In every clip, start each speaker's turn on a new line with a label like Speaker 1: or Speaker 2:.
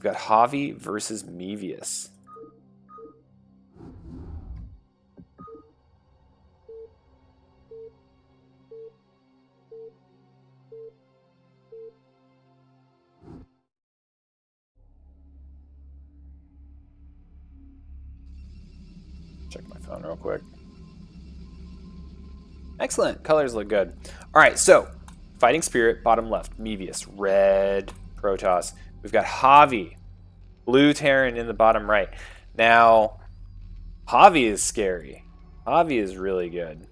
Speaker 1: We've got Havi versus Mevious. Check my phone real quick. Excellent. Colors look good. All right, so Fighting Spirit, bottom left. Mevious, red Protoss. We've got Havi, blue Terran in the bottom right. Now, Havi is scary. Havi is really good.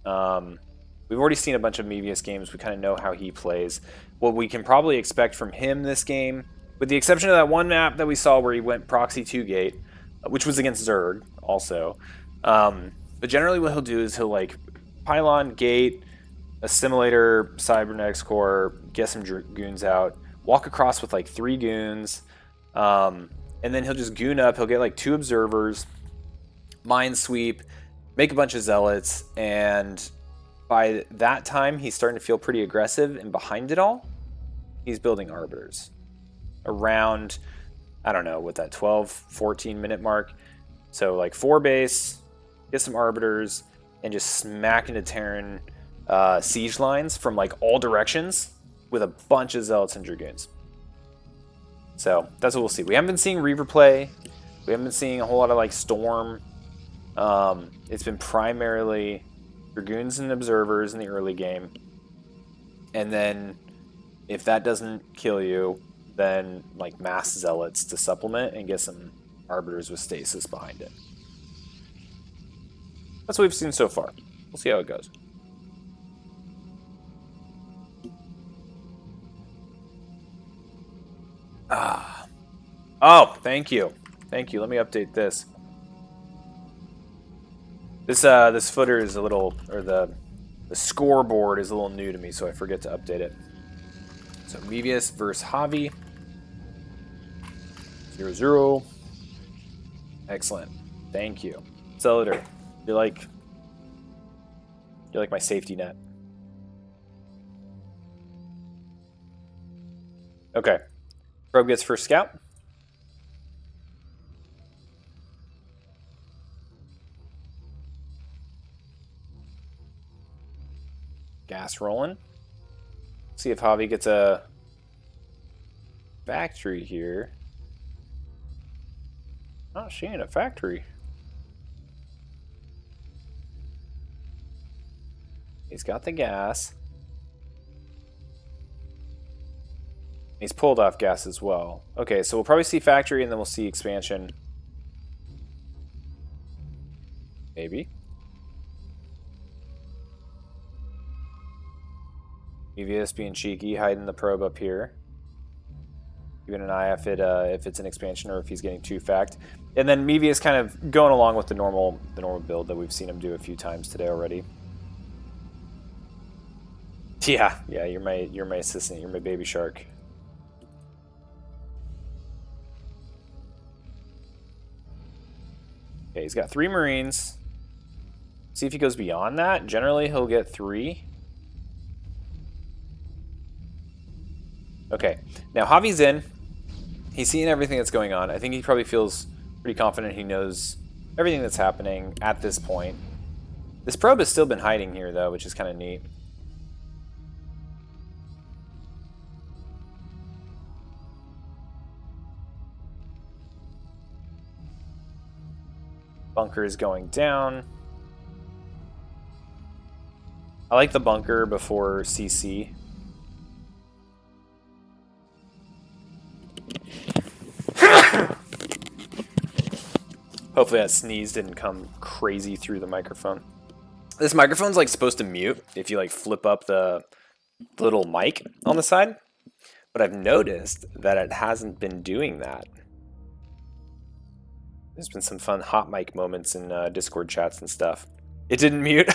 Speaker 1: We've already seen a bunch of Mevious games. We kind of know how he plays. What we can probably expect from him this game, with the exception of that one map that we saw where he went proxy 2-gate, which was against Zerg also. But generally what he'll do is he'll like pylon, gate, assimilator, cybernetics core, get some goons out, walk across with like 3 goons, and then he'll just goon up. He'll get like 2 observers, mind sweep, make a bunch of zealots, and by that time he's starting to feel pretty aggressive, and behind it all, he's building arbiters. Around, I don't know, what that 12, 14 minute mark. So like 4 base, get some arbiters, and just smack into Terran siege lines from like all directions with a bunch of zealots and dragoons. So that's what we'll see. We haven't been seeing Reaver play. We haven't been seeing a whole lot of like Storm. It's been primarily dragoons and observers in the early game. And then if that doesn't kill you, then like mass zealots to supplement and get some arbiters with stasis behind it. That's what we've seen so far. We'll see how it goes. Oh, thank you. Thank you. Let me update this. This footer is a little, or the scoreboard is a little new to me, so I forget to update it. So Mevious versus Havi. 0-0. Excellent. Thank you. Celador, you're like my safety net. Okay. Probe gets first scout. Gas rolling. See if Havi gets a factory here. Oh, she ain't a factory. He's got the gas. He's pulled off gas as well. Okay, so we'll probably see factory and then we'll see expansion. Maybe. Mevious being cheeky, hiding the probe up here. Keeping an eye if it's an expansion or if he's getting 2 fact. And then Mevious kind of going along with the normal build that we've seen him do a few times today already. Yeah, you're my assistant, you're my baby shark. Okay, he's got 3 Marines. See if he goes beyond that. Generally he'll get 3. Okay, now Javi's in. He's seeing everything that's going on. I think he probably feels pretty confident he knows everything that's happening at this point. This probe has still been hiding here, though, which is kind of neat. Bunker is going down. I like the bunker before CC. Hopefully that sneeze didn't come crazy through the microphone. This microphone's like supposed to mute if you like flip up the little mic on the side, but I've noticed that it hasn't been doing that. There's been some fun hot mic moments in Discord chats and stuff. It didn't mute?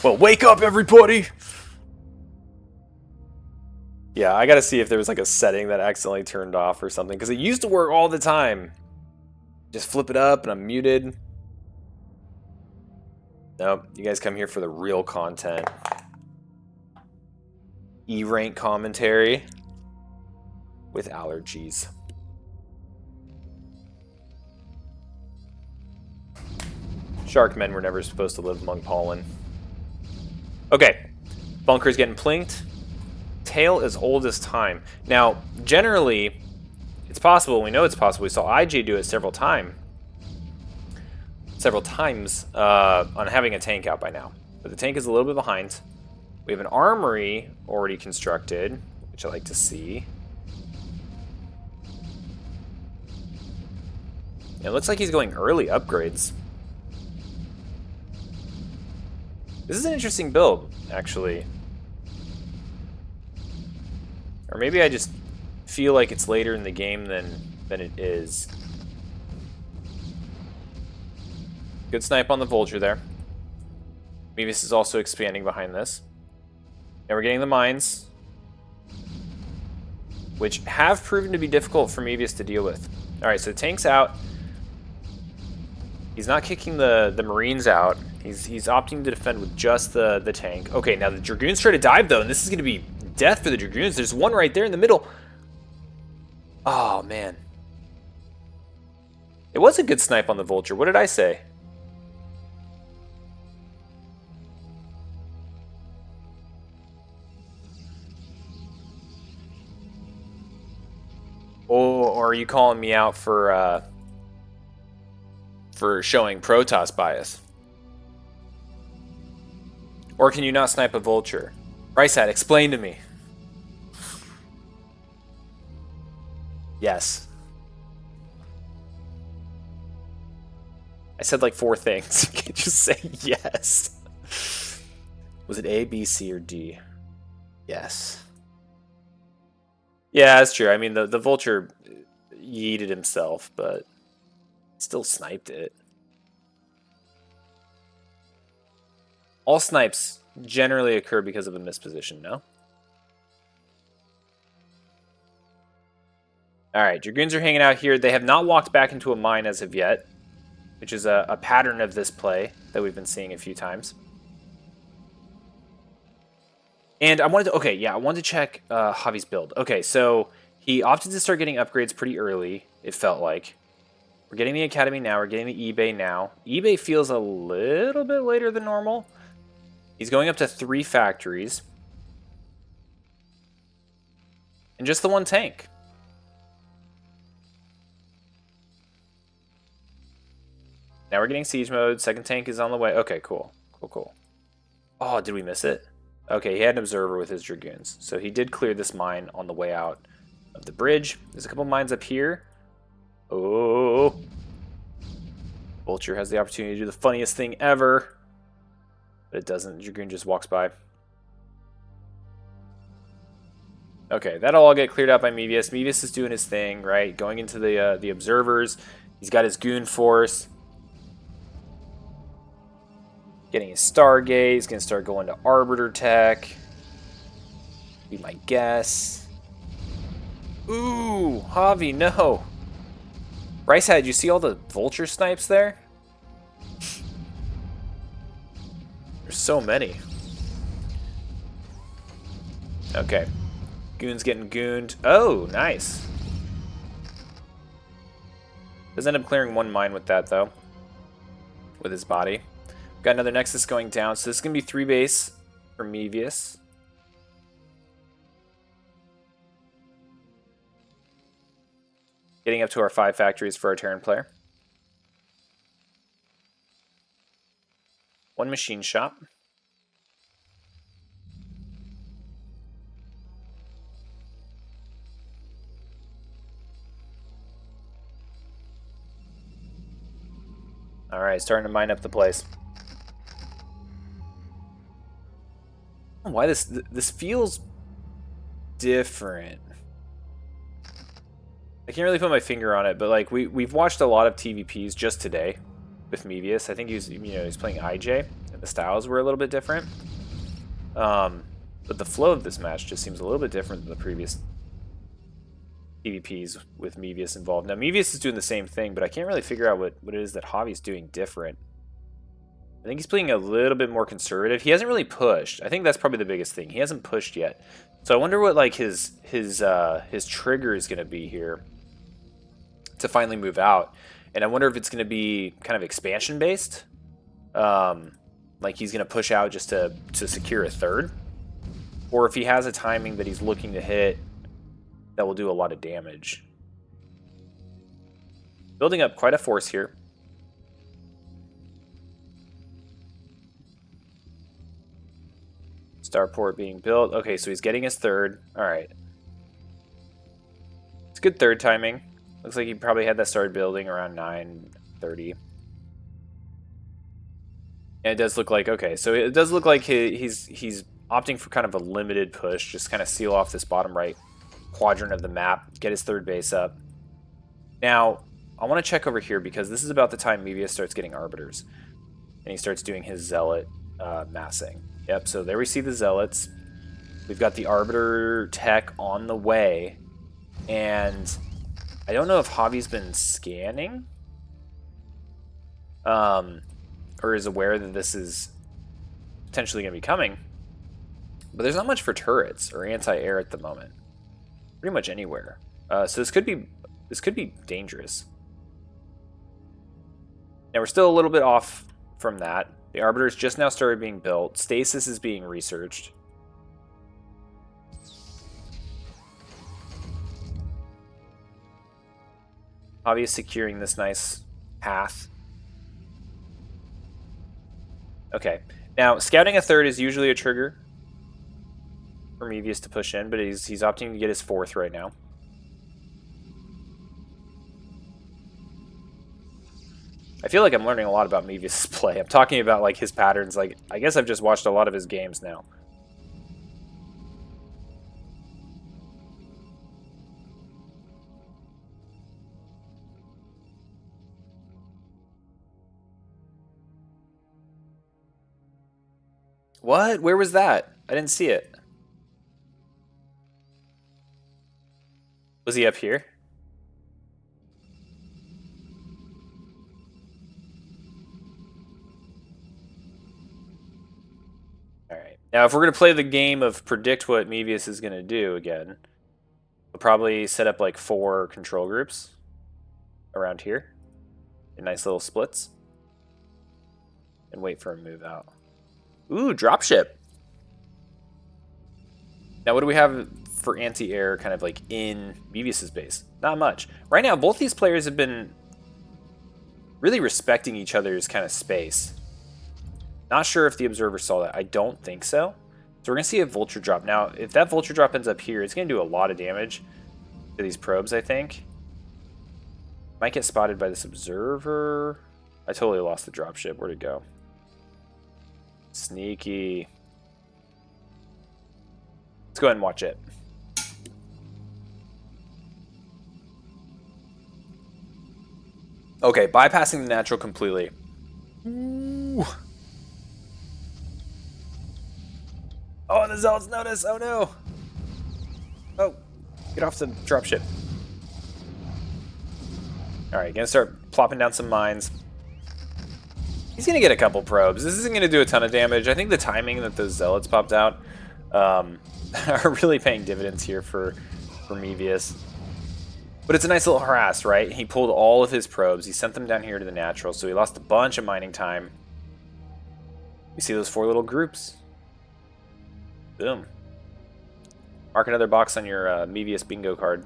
Speaker 1: Well, wake up everybody! Yeah, I gotta see if there was like a setting that accidentally turned off or something, because it used to work all the time. Just flip it up and I'm muted. Nope, you guys come here for the real content. E-rank commentary. with allergies. Sharkmen were never supposed to live among pollen. Okay, bunker's getting plinked. Tail as old as time. Now, generally, it's possible. We know it's possible. We saw IJ do it several times on having a tank out by now. But the tank is a little bit behind. We have an armory already constructed, which I like to see. It looks like he's going early upgrades. This is an interesting build, actually. Or maybe I just feel like it's later in the game than it is. Good snipe on the Vulture there. Mevious is also expanding behind this. And we're getting the mines, which have proven to be difficult for Mevious to deal with. Alright, so the tank's out. He's not kicking the Marines out. He's opting to defend with just the tank. Okay, now the Dragoons try to dive, though, and this is going to be death for the Dragoons. There's one right there in the middle. Oh, man. It was a good snipe on the Vulture. What did I say? Or are you calling me out for showing Protoss bias? Or can you not snipe a Vulture? Rysat, explain to me. Yes. I said like 4 things. You can't just say yes. Was it A, B, C, or D? Yes. Yeah, that's true. I mean, the Vulture yeeted himself, but still sniped it. All snipes generally occur because of a misposition, no? Alright, Dragoons are hanging out here. They have not walked back into a mine as of yet, which is a pattern of this play that we've been seeing a few times. And I wanted to check Javi's build. Okay, so he opted to start getting upgrades pretty early, it felt like. We're getting the Academy now, we're getting the eBay now. eBay feels a little bit later than normal. He's going up to 3 factories. And just the 1 tank. Now we're getting siege mode. 2nd tank is on the way. Okay, cool. Cool. Oh, did we miss it? Okay, he had an observer with his Dragoons. So he did clear this mine on the way out of the bridge. There's a couple mines up here. Oh. Vulture has the opportunity to do the funniest thing ever. But it doesn't. Dragoon just walks by. Okay, that'll all get cleared out by Mevious. Mevious is doing his thing, right? Going into the observers. He's got his goon force. Getting his Stargate. He's going to start going to Arbiter Tech. Be my guess. Ooh, Havi, no. Rysat, did you see all the Vulture snipes there? There's so many. Okay. Goon's getting gooned. Oh, nice. Does end up clearing 1 mine with that, though. With his body. Got another Nexus going down, so this is going to be 3 base for Mevious. Getting up to our 5 factories for our Terran player. 1 machine shop. Alright, starting to mine up the place. Why this feels different. I can't really put my finger on it, but like we've watched a lot of TVPs just today with Mevious. I think he's playing IJ, and the styles were a little bit different. But the flow of this match just seems a little bit different than the previous TVPs with Mevious involved. Now Mevious is doing the same thing, but I can't really figure out what it is that Javi's doing different. I think he's playing a little bit more conservative. He hasn't really pushed. I think that's probably the biggest thing. He hasn't pushed yet. So I wonder what like his trigger is going to be here to finally move out. And I wonder if it's going to be kind of expansion based. Like he's going to push out just to secure a third. Or if he has a timing that he's looking to hit that will do a lot of damage. Building up quite a force here. Starport being built. Okay, so he's getting his third. Alright. It's good third timing. Looks like he probably had that started building around 9:30. And it does look like, okay, so it does look like he's opting for kind of a limited push. Just kind of seal off this bottom right quadrant of the map. Get his third base up. Now, I want to check over here because this is about the time Mevious starts getting Arbiters. And he starts doing his Zealot massing. Yep, so there we see the Zealots. We've got the Arbiter tech on the way. And I don't know if Javi's been scanning. Or is aware that this is potentially going to be coming. But there's not much for turrets or anti-air at the moment. Pretty much anywhere. So this could be dangerous. Now we're still a little bit off from that. The Arbiters just now started being built. Stasis is being researched. Havi is securing this nice path. Okay. Now, scouting a third is usually a trigger for Mevious to push in, but he's opting to get his fourth right now. I feel like I'm learning a lot about Mevious' play. I'm talking about like his patterns. Like I guess I've just watched a lot of his games now. What? Where was that? I didn't see it. Was he up here? Alright. Now, if we're going to play the game of predict what Mevious is going to do again, we'll probably set up like 4 control groups around here in nice little splits and wait for him to move out. Ooh, dropship. Now, what do we have for anti-air kind of like in Mevious' base? Not much. Right now, both these players have been really respecting each other's kind of space. Not sure if the observer saw that. I don't think so. So we're going to see a vulture drop. Now, if that vulture drop ends up here, it's going to do a lot of damage to these probes, I think. Might get spotted by this observer. I totally lost the dropship. Where'd it go? Sneaky. Let's go ahead and watch it. Okay, bypassing the natural completely. Ooh. Oh, the Zealots notice. Oh no. Oh, get off the dropship. Alright, gonna start plopping down some mines. He's going to get a couple probes. This isn't going to do a ton of damage. I think the timing that those Zealots popped out are really paying dividends here for Mevious. But it's a nice little harass, right? He pulled all of his probes. He sent them down here to the natural, so he lost a bunch of mining time. You see those 4 little groups. Boom. Mark another box on your Mevious bingo card.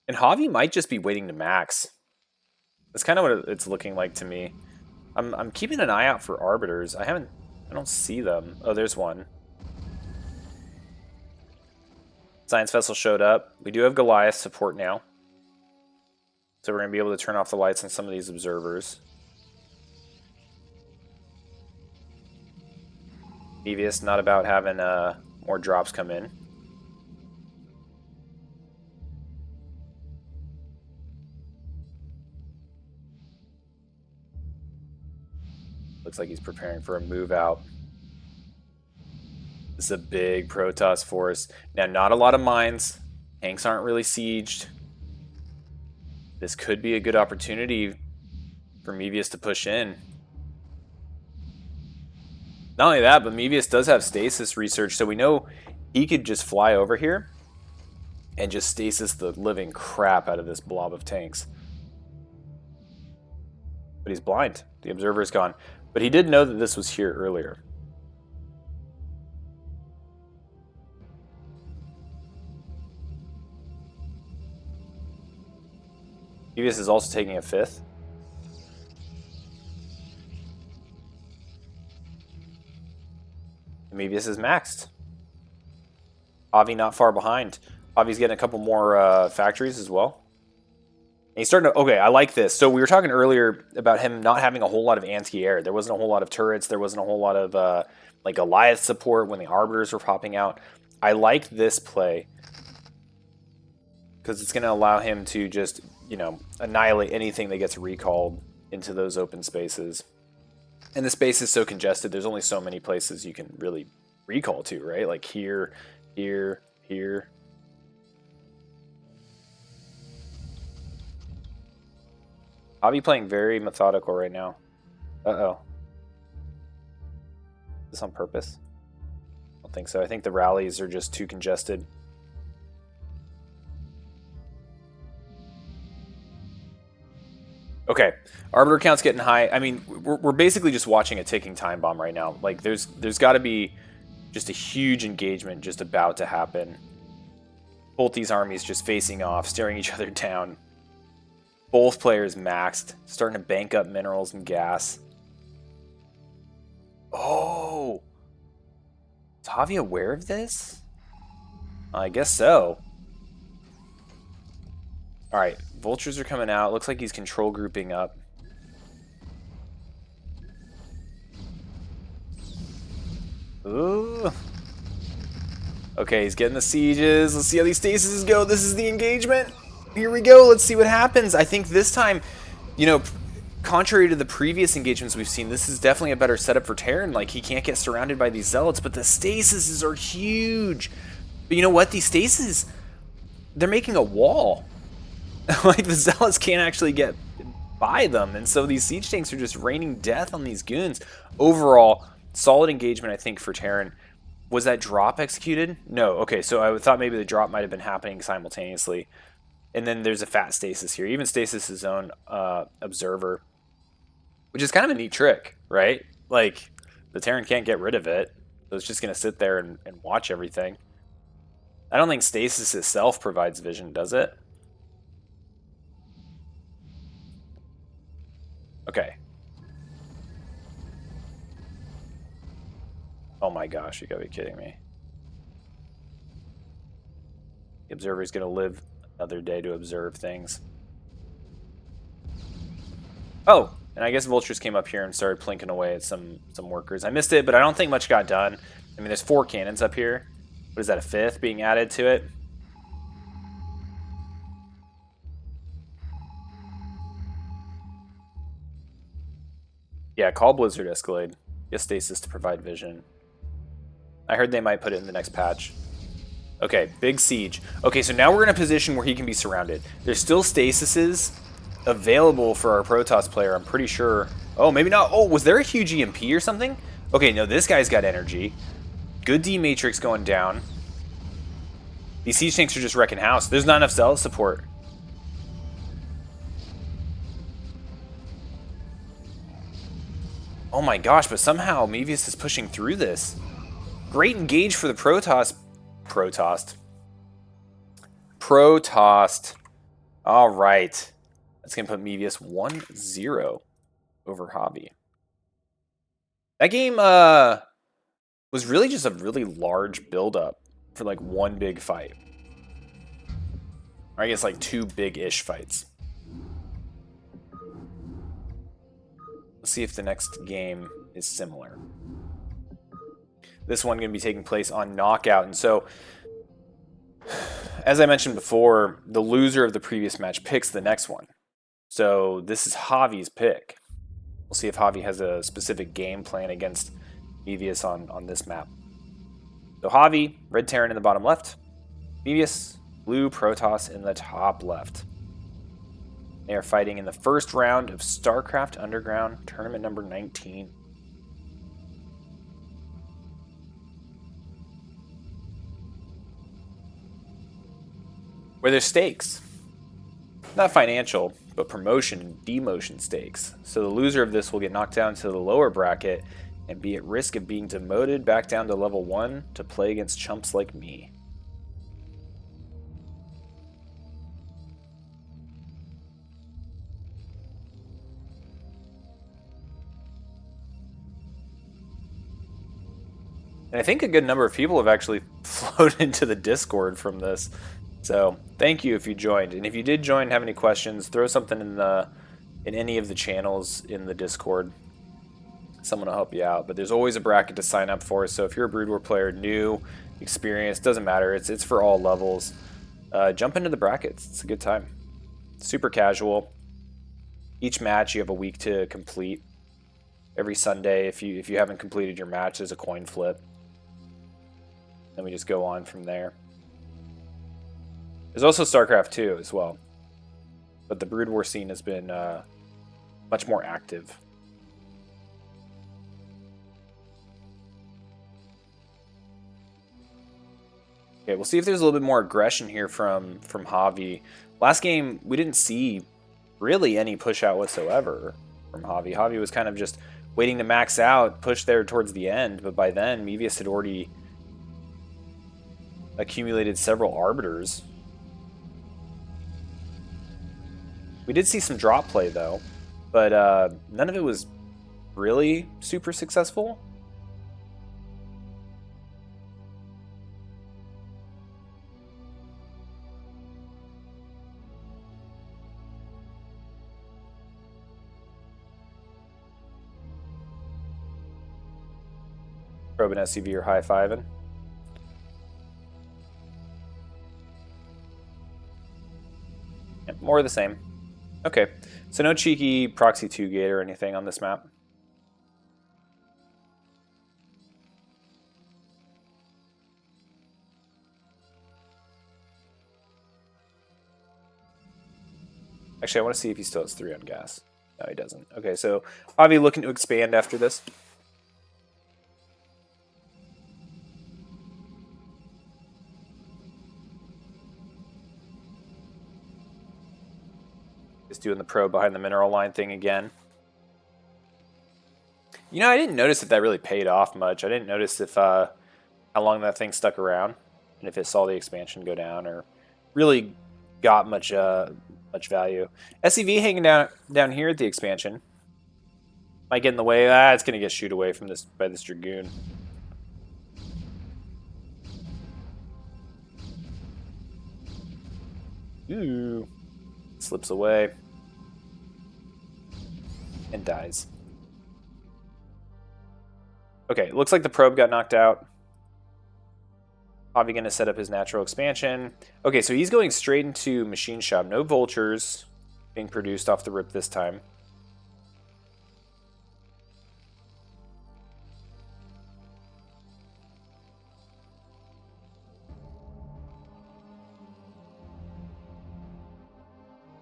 Speaker 1: And Havi might just be waiting to max. That's kind of what it's looking like to me. I'm keeping an eye out for Arbiters. I don't see them. Oh, there's one. Science Vessel showed up. We do have Goliath support now. So we're going to be able to turn off the lights on some of these observers. Mevious, not about having more drops come in. Looks like he's preparing for a move out. This is a big Protoss force. Now, not a lot of mines. Tanks aren't really sieged. This could be a good opportunity for Mevious to push in. Not only that, but Mevious does have stasis research, so we know he could just fly over here and just stasis the living crap out of this blob of tanks. But he's blind. The observer's gone. But he did know that this was here earlier. Mevious is also taking a 5th. Mevious is maxed. Havi not far behind. Havi's getting a couple more factories as well. And he's starting to... Okay, I like this. So we were talking earlier about him not having a whole lot of anti-air. There wasn't a whole lot of turrets. There wasn't a whole lot of like Goliath support when the Arbiters were popping out. I like this play because it's going to allow him to just, you know, annihilate anything that gets recalled into those open spaces. And the space is so congested, there's only so many places you can really recall to, right? Like here, here, here. Havi playing very methodical right now. Uh-oh. Is this on purpose? I don't think so. I think the rallies are just too congested. Okay, Arbiter count's getting high. I mean, we're basically just watching a ticking time bomb right now. Like, there's got to be just a huge engagement just about to happen. Both these armies just facing off, staring each other down. Both players maxed, starting to bank up minerals and gas. Oh! Is Havi aware of this? I guess so. Alright, vultures are coming out. Looks like he's control grouping up. Ooh. Okay, he's getting the sieges. Let's see how these stasises go. This is the engagement. Here we go. Let's see what happens. I think this time, you know, contrary to the previous engagements we've seen, this is definitely a better setup for Terran. Like, he can't get surrounded by these zealots, but the stasises are huge. But you know what? These stasises, they're making a wall. Like, the zealots can't actually get by them, and so these siege tanks are just raining death on these goons. Overall, solid engagement, I think, for Terran. Was that drop executed? No. Okay, so I thought maybe the drop might have been happening simultaneously. And then there's a fat stasis here. Even stasis his own observer, which is kind of a neat trick, right? Like, the Terran can't get rid of it, so it's just going to sit there and watch everything. I don't think stasis itself provides vision, does it? Okay. Oh my gosh, you gotta be kidding me. The observer's gonna live another day to observe things. Oh, and I guess vultures came up here and started plinking away at some workers. I missed it, but I don't think much got done. I mean, there's 4 cannons up here. What is that, a 5th being added to it? Yeah, call Blizzard Escalade. Get stasis to provide vision. I heard they might put it in the next patch. Okay, big siege. Okay, so now we're in a position where he can be surrounded. There's still stasises available for our Protoss player, I'm pretty sure. Oh, maybe not. Oh, was there a huge EMP or something? Okay, no, this guy's got energy. Good D-Matrix going down. These siege tanks are just wrecking house. There's not enough zealot support. Oh my gosh, but somehow Mevious is pushing through this. Great engage for the Protoss. Protoss. All right. That's going to put Mevious 1-0 over Havi. That game was really just a really large build-up for like one big fight. Or I guess like 2 big-ish fights. Let's see if the next game is similar. This one going to be taking place on Knockout. And so, as I mentioned before, the loser of the previous match picks the next one. So this is Havi's pick. We'll see if Havi has a specific game plan against Mevious on this map. So Havi, red Terran in the bottom left. Mevious, blue Protoss in the top left. They are fighting in the first round of StarCraft Underground Tournament number 19. Where there's stakes. Not financial, but promotion and demotion stakes. So the loser of this will get knocked down to the lower bracket and be at risk of being demoted back down to level 1 to play against chumps like me. And I think a good number of people have actually flowed into the Discord from this. So thank you if you joined. And if you did join and have any questions, throw something in any of the channels in the Discord. Someone will help you out. But there's always a bracket to sign up for. So if you're a Brood War player, new, experienced, doesn't matter. It's for all levels. Jump into the brackets. It's a good time. Super casual. Each match you have a week to complete. Every Sunday, if you haven't completed your match, there's a coin flip. Then we just go on from there. There's also StarCraft 2 as well. But the Brood War scene has been much more active. Okay, we'll see if there's a little bit more aggression here from Havi. Last game, we didn't see really any push out whatsoever from Havi. Havi was kind of just waiting to max out, push there towards the end, but by then, Mevious had already accumulated several arbiters. We did see some drop play though, but none of it was really super successful. Probe and SCV are high-fiving. Yeah, more of the same. Okay, so no cheeky proxy 2 gate or anything on this map. Actually, I want to see if he still has 3 on gas. No, he doesn't. Okay, so Havi looking to expand after this. Just doing the probe behind the mineral line thing again. You know, I didn't notice if that really paid off much. I didn't notice if how long that thing stuck around, and if it saw the expansion go down, or really got much value. SCV hanging down here at the expansion. Might get in the way. It's gonna get shooed away from this by this Dragoon. Ooh. Slips away. And dies. Okay, looks like the probe got knocked out. Havi gonna set up his natural expansion. Okay, so he's going straight into machine shop. No vultures being produced off the rip this time.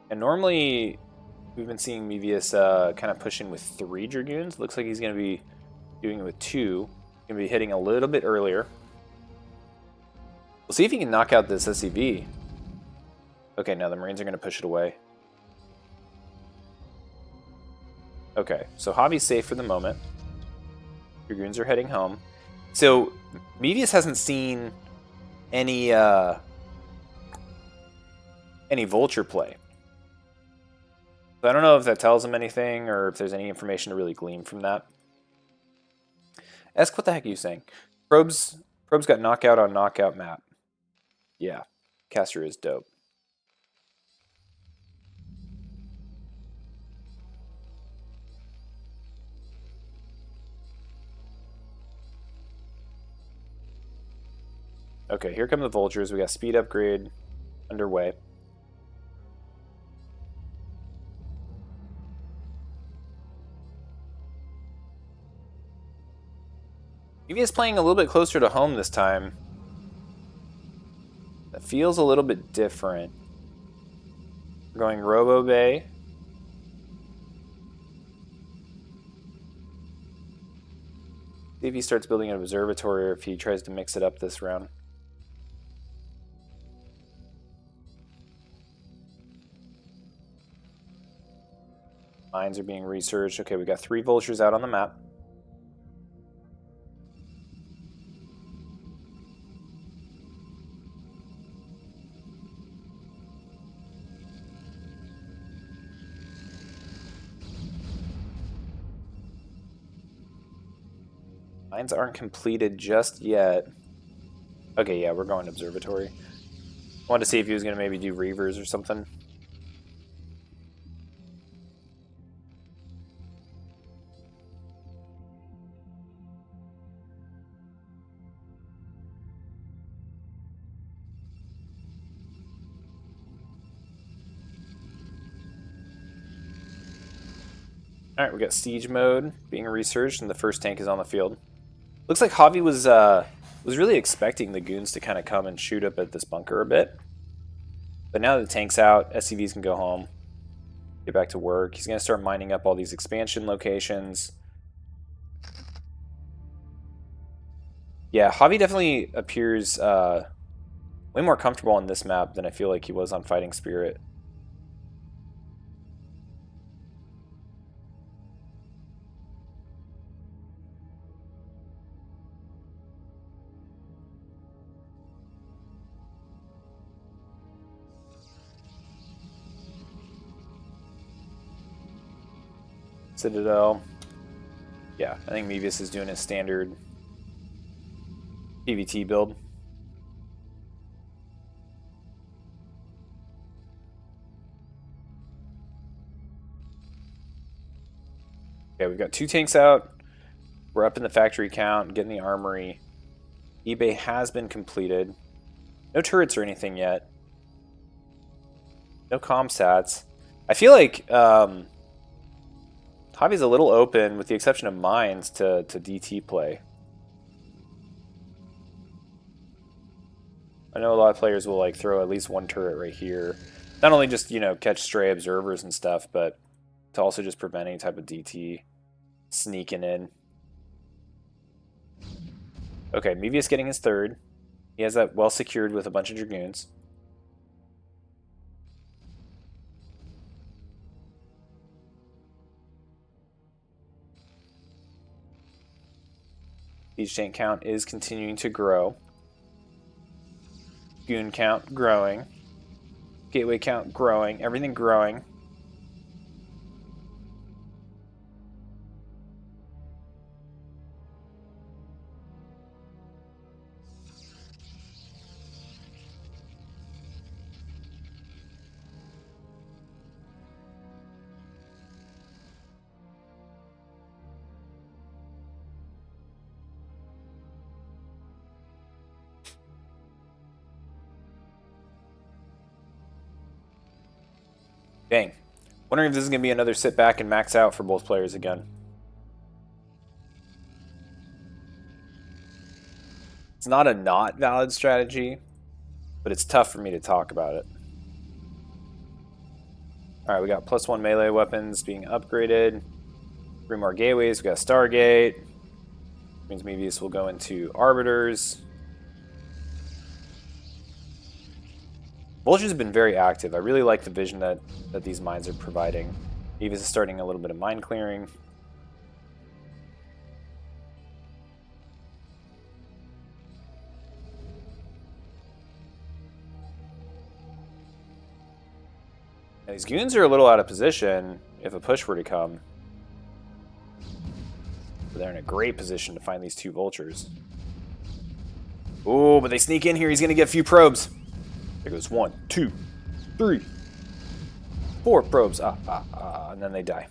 Speaker 1: And normally, we've been seeing Mevious kind of push in with 3 Dragoons. Looks like he's going to be doing it with 2. He's going to be hitting a little bit earlier. We'll see if he can knock out this SCV. Okay, now the Marines are going to push it away. Okay, so Havi's safe for the moment. Dragoons are heading home. So, Mevious hasn't seen any vulture play. So I don't know if that tells him anything or if there's any information to really glean from that. Ask what the heck are you saying? Probes got knockout on knockout map. Yeah, Caster is dope. Okay, here come the vultures. We got speed upgrade underway. Maybe it's playing a little bit closer to home this time. That feels a little bit different. We're going Robo Bay See if he starts building an observatory or if he tries to mix it up this round. Mines are being researched. Okay, we got 3 vultures out on the map. Mines aren't completed just yet. Okay, yeah, we're going observatory. I wanted to see if he was going to maybe do reavers or something. Alright, we got siege mode being researched, and the first tank is on the field. Looks like Havi was really expecting the goons to kind of come and shoot up at this bunker a bit. But now that the tank's out, SCVs can go home, get back to work. He's going to start mining up all these expansion locations. Yeah, Havi definitely appears way more comfortable on this map than I feel like he was on Fighting Spirit. Citadel. Yeah, I think Mevious is doing his standard PvT build. Okay, we've got 2 tanks out. We're up in the factory count, getting the armory. eBay has been completed. No turrets or anything yet. No comm stats. I feel like Javi's a little open, with the exception of mines, to DT play. I know a lot of players will like throw at least 1 turret right here. Not only just, you know, catch stray observers and stuff, but to also just prevent any type of DT sneaking in. Okay, Mevious getting his 3rd. He has that well secured with a bunch of Dragoons. Siege tank count is continuing to grow. Goon count growing. Gateway count growing. Everything growing. Dang. Wondering if this is going to be another sit back and max out for both players again. It's not a not valid strategy, but it's tough for me to talk about it. Alright, we got +1 melee weapons being upgraded. 3 more gateways. We got Stargate. Means Mevious will go into Arbiters. Vultures have been very active. I really like the vision that these mines are providing. Mevious is starting a little bit of mine clearing. Now, these goons are a little out of position if a push were to come. But they're in a great position to find these 2 vultures. Oh, but they sneak in here. He's going to get a few probes. There goes 1, 2, 3, 4 probes. And then they die.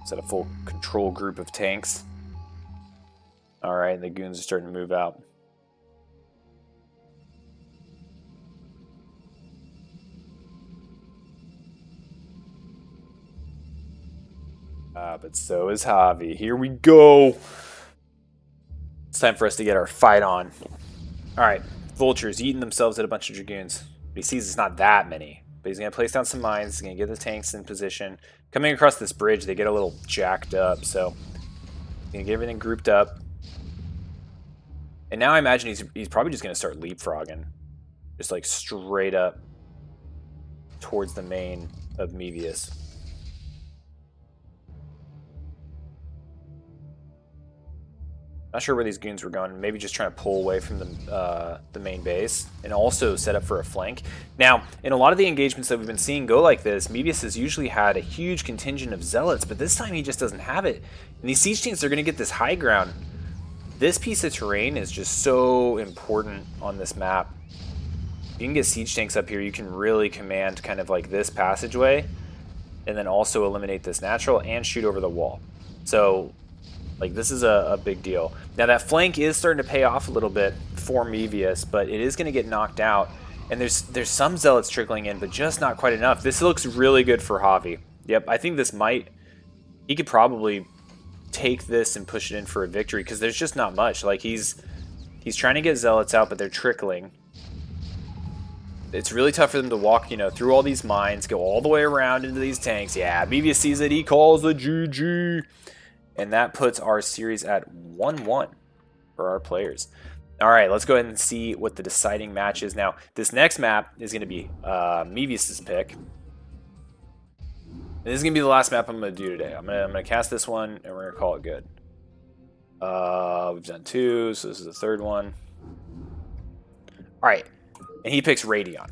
Speaker 1: Is that a full control group of tanks? Alright, the goons are starting to move out. But so is Havi. Here we go. It's time for us to get our fight on. Alright, vultures eating themselves at a bunch of dragoons. But he sees it's not that many. But But he's going to place down some mines. He's going to get the tanks in position. Coming across this bridge, they get a little jacked up. So he's going to get everything grouped up. And now I imagine he's probably just going to start leapfrogging. Just like straight up towards the main of Mevious. Not sure where these goons were going. Maybe just trying to pull away from the main base and also set up for a flank. Now, in a lot of the engagements that we've been seeing go like this, Mevious has usually had a huge contingent of zealots, but this time he just doesn't have it. And these siege tanks are going to get this high ground. This piece of terrain is just so important on this map. If you can get siege tanks up here, you can really command kind of like this passageway and then also eliminate this natural and shoot over the wall. So, like, this is a big deal. Now, that flank is starting to pay off a little bit for Mevious, but it is going to get knocked out. And there's some zealots trickling in, but just not quite enough. This looks really good for Havi. Yep, I think this might... He could probably take this and push it in for a victory, because there's just not much. Like, he's trying to get zealots out, but they're trickling. It's really tough for them to walk, you know, through all these mines, go all the way around into these tanks. Yeah, Mevious sees it. He calls a GG. And that puts our series at 1-1 for our players. All right, let's go ahead and see what the deciding match is. Now, this next map is going to be Mevious's pick. And this is going to be the last map I'm going to do today. I'm going to cast this one, and we're going to call it good. We've done 2, so this is the 3rd one. All right, and he picks Radion.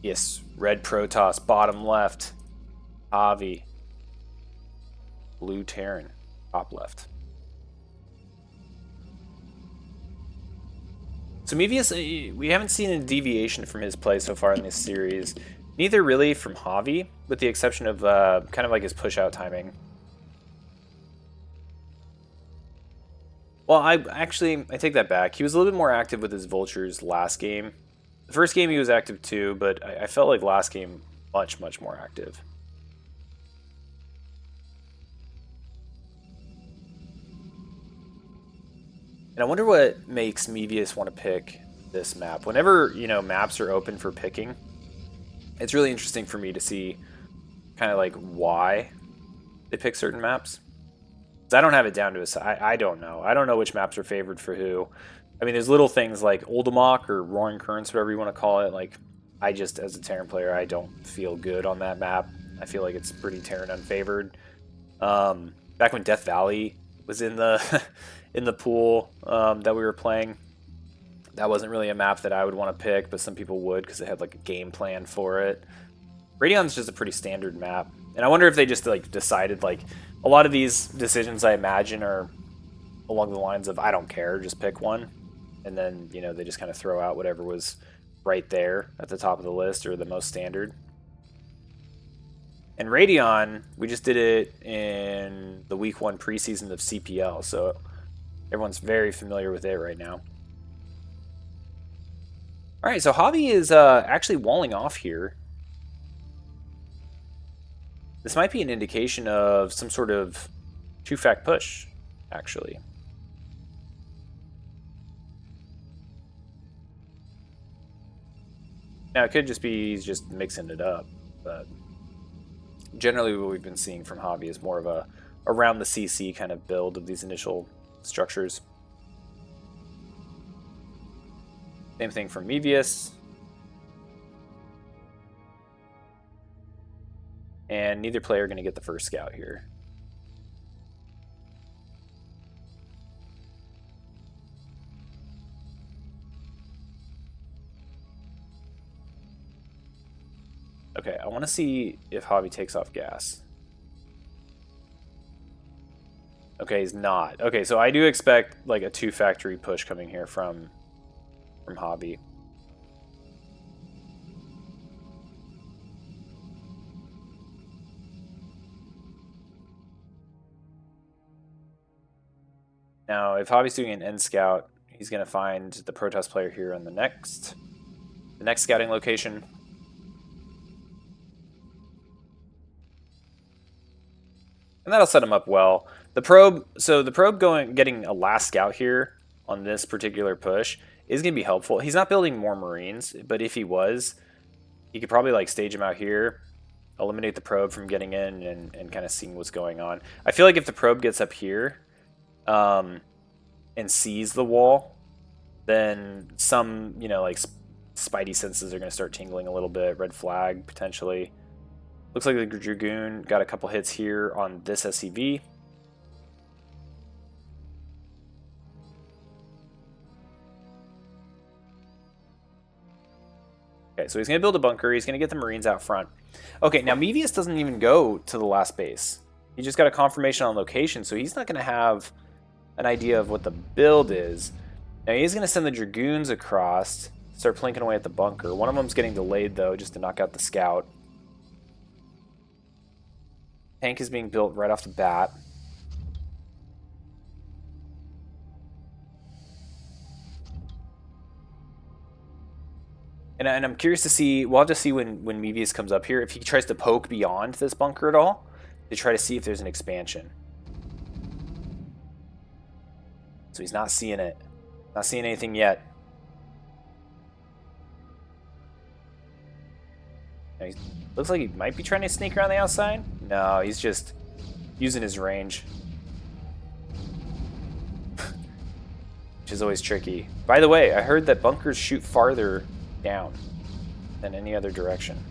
Speaker 1: Yes, red Protoss, bottom left. Havi. Blue Terran, top left. So Mevious, we haven't seen a deviation from his play so far in this series. Neither really from Havi, with the exception of kind of like his push-out timing. Well, I take that back. He was a little bit more active with his vultures last game. The first game he was active too, but I felt like last game much, much more active. And I wonder what makes Mevious want to pick this map. Whenever, you know, maps are open for picking, it's really interesting for me to see kind of like why they pick certain maps. I don't have it down to a... I don't know. I don't know which maps are favored for who. I mean, there's little things like Oldamok or Roaring Currents, whatever you want to call it. Like, I just, as a Terran player, I don't feel good on that map. I feel like it's pretty Terran unfavored. Back when Death Valley was in the in the pool that we were playing, that wasn't really a map that I would want to pick, but some people would because they had like a game plan for it. Radion's just a pretty standard map, and I wonder if they just like decided like a lot of these decisions I imagine are along the lines of I don't care, just pick one. And then, you know, they just kind of throw out whatever was right there at the top of the list or the most standard. And Radion, we just did it in the week 1 preseason of CPL, so everyone's very familiar with it right now. All right, so Havi is actually walling off here. This might be an indication of some sort of 2-fact push, actually. Now, it could just be he's just mixing it up, but generally what we've been seeing from Havi is more of a around the CC kind of build of these initial structures. Same thing from Mevious. And neither player are going to get the first scout here. Okay, I want to see if Havi takes off gas. Okay, he's not. Okay, so I do expect like a 2-factory push coming here from Havi. Now, if Javi's doing an end scout, he's going to find the Protoss player here on the next scouting location. And that'll set him up well. The probe, so the probe getting a last scout here on this particular push is going to be helpful. He's not building more Marines, but if he was, he could probably like stage him out here, eliminate the probe from getting in and kind of seeing what's going on. I feel like if the probe gets up here and sees the wall, then some, you know, like spidey senses are going to start tingling a little bit. Red flag, potentially. Looks like the Dragoon got a couple hits here on this SCV. Okay, so he's going to build a bunker. He's going to get the Marines out front. Okay, now Mevious doesn't even go to the last base. He just got a confirmation on location, so he's not going to have an idea of what the build is. Now he's going to send the Dragoons across, start plinking away at the bunker. One of them's getting delayed, though, just to knock out the scout. Tank is being built right off the bat. And I'm curious to see, we'll have to see when Mevious comes up here, if he tries to poke beyond this bunker at all, to try to see if there's an expansion. So he's not seeing it. Not seeing anything yet. Now looks like he might be trying to sneak around the outside. No, he's just using his range. Which is always tricky. By the way, I heard that bunkers shoot farther down than any other direction.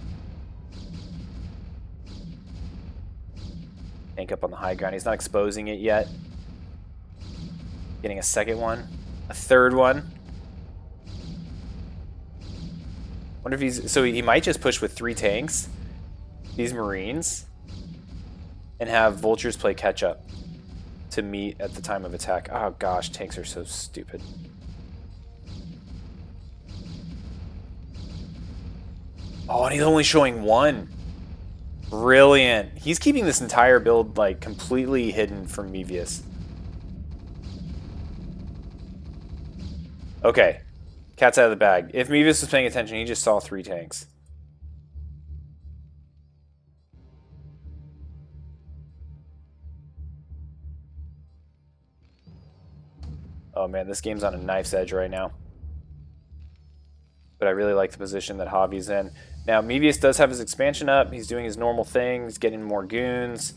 Speaker 1: Tank up on the high ground. He's not exposing it yet. Getting a second one. A third one. Wonder if he's... So he might just push with 3 tanks. These Marines. And have Vultures play catch up. To meet at the time of attack. Oh gosh, tanks are so stupid. Oh, and he's only showing 1. Brilliant. He's keeping this entire build like completely hidden from Mevious. Okay. Cat's out of the bag. If Mevious was paying attention, he just saw 3 tanks. Oh man, this game's on a knife's edge right now. But I really like the position that Javi's in. Now, Mevious does have his expansion up. He's doing his normal thing. He's getting more goons.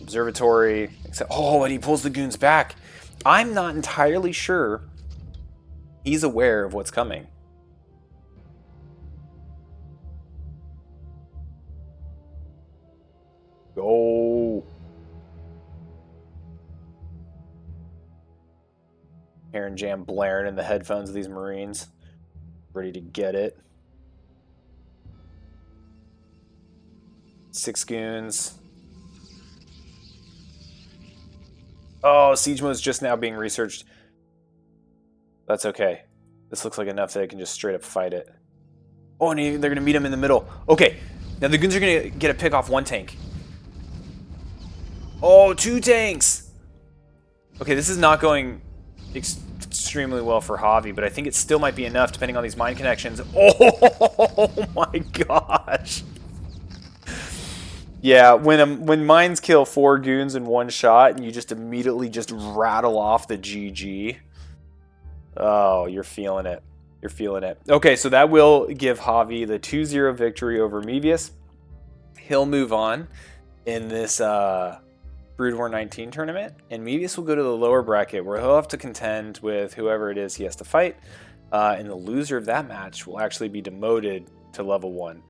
Speaker 1: Observatory. Oh, and he pulls the goons back. I'm not entirely sure he's aware of what's coming. Go. Aaron Jam blaring in the headphones of these Marines. Ready to get it. 6 goons. Oh, siege mode's just now being researched. That's okay. This looks like enough that I can just straight up fight it. Oh, and they're going to meet him in the middle. Okay. Now the goons are going to get a pick off 1 tank. Oh, 2 tanks. Okay, this is not going extremely well for Havi, but I think it still might be enough depending on these mine connections. Oh my gosh. Yeah, when mines kill 4 goons in 1 shot and you just immediately just rattle off the GG. Oh, you're feeling it. You're feeling it. Okay, so that will give Havi the 2-0 victory over Mevious. He'll move on in this Brood War 19 tournament, and Mevious will go to the lower bracket where he'll have to contend with whoever it is he has to fight, and the loser of that match will actually be demoted to level 1.